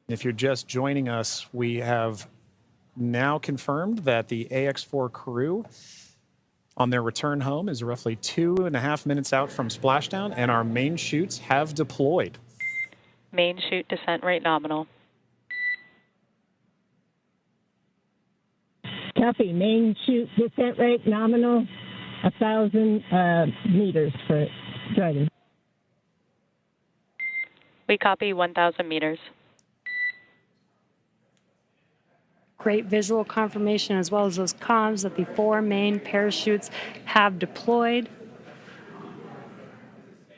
If you're just joining us, we have now confirmed that the AX-4 crew on their return home is roughly 2.5 minutes out from splashdown, and our main chutes have deployed. Main chute descent rate nominal. Copy. Main chute descent rate nominal, 1,000 meters for Dragon. We copy 1,000 meters. Great visual confirmation as well as those comms that the 4 main parachutes have deployed.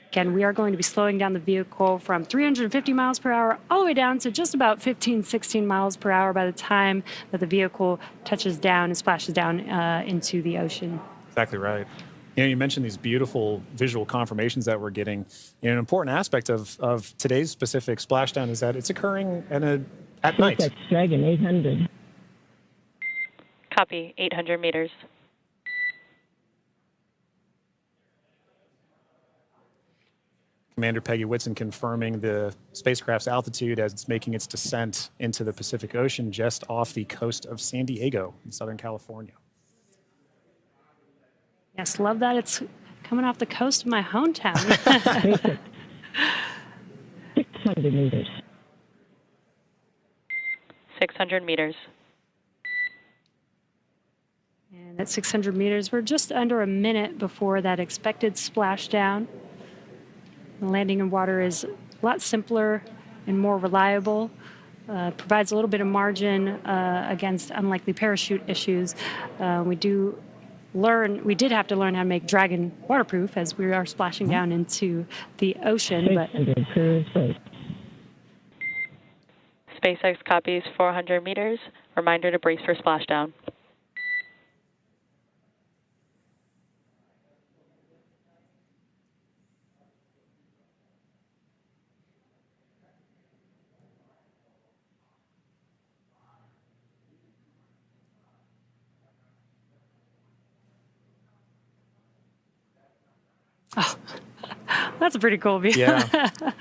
Again, we are going to be slowing down the vehicle from 350 miles per hour all the way down to just about 15, 16 miles per hour by the time that the vehicle touches down and splashes down into the ocean. Exactly right. You mentioned these beautiful visual confirmations that we're getting. An important aspect of today's specific splashdown is that it's occurring at night. That's Dragon 800. Copy, 800 meters. Commander Peggy Whitson confirming the spacecraft's altitude as it's making its descent into the Pacific Ocean just off the coast of San Diego in Southern California. Yes, love that it's coming off the coast of my hometown. 600 meters. 600 meters. And at 600 meters, we're just under a minute before that expected splashdown. The landing in water is a lot simpler and more reliable. Provides a little bit of margin against unlikely parachute issues. We did have to learn how to make Dragon waterproof as we are splashing down into the ocean. But SpaceX copies 400 meters. Reminder to brace for splashdown. Oh, that's a pretty cool view. Yeah. That's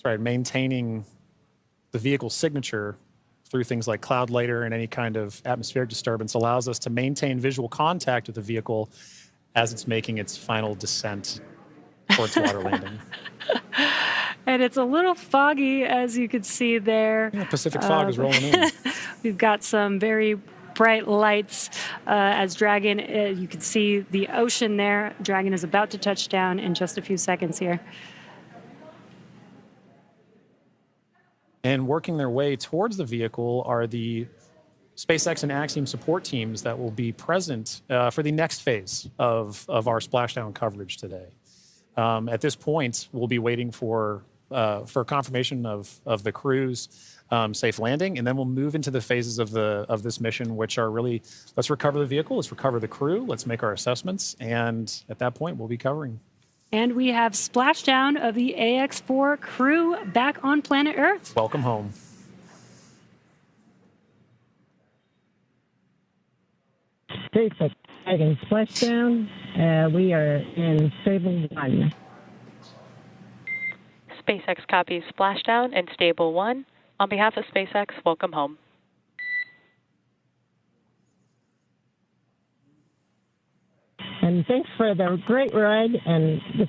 right. Maintaining the vehicle's signature through things like cloud lighter and any kind of atmospheric disturbance allows us to maintain visual contact with the vehicle as it's making its final descent towards water landing. And it's a little foggy, as you can see there. Yeah, Pacific fog is rolling in. We've got some very bright lights as Dragon, you can see the ocean there. Dragon is about to touch down in just a few seconds here. And working their way towards the vehicle are the SpaceX and Axiom support teams that will be present for the next phase of our splashdown coverage today. At this point, we'll be waiting for confirmation of the crew's safe landing, and then we'll move into the phases of this mission, which are really, let's recover the vehicle, let's recover the crew, let's make our assessments, and at that point, we'll be covering. And we have splashdown of the AX-4 crew back on planet Earth. Welcome home. SpaceX Dragon splashdown. We are in Stable 1. SpaceX copies splashdown in Stable 1. On behalf of SpaceX, welcome home. And thanks for the great ride and the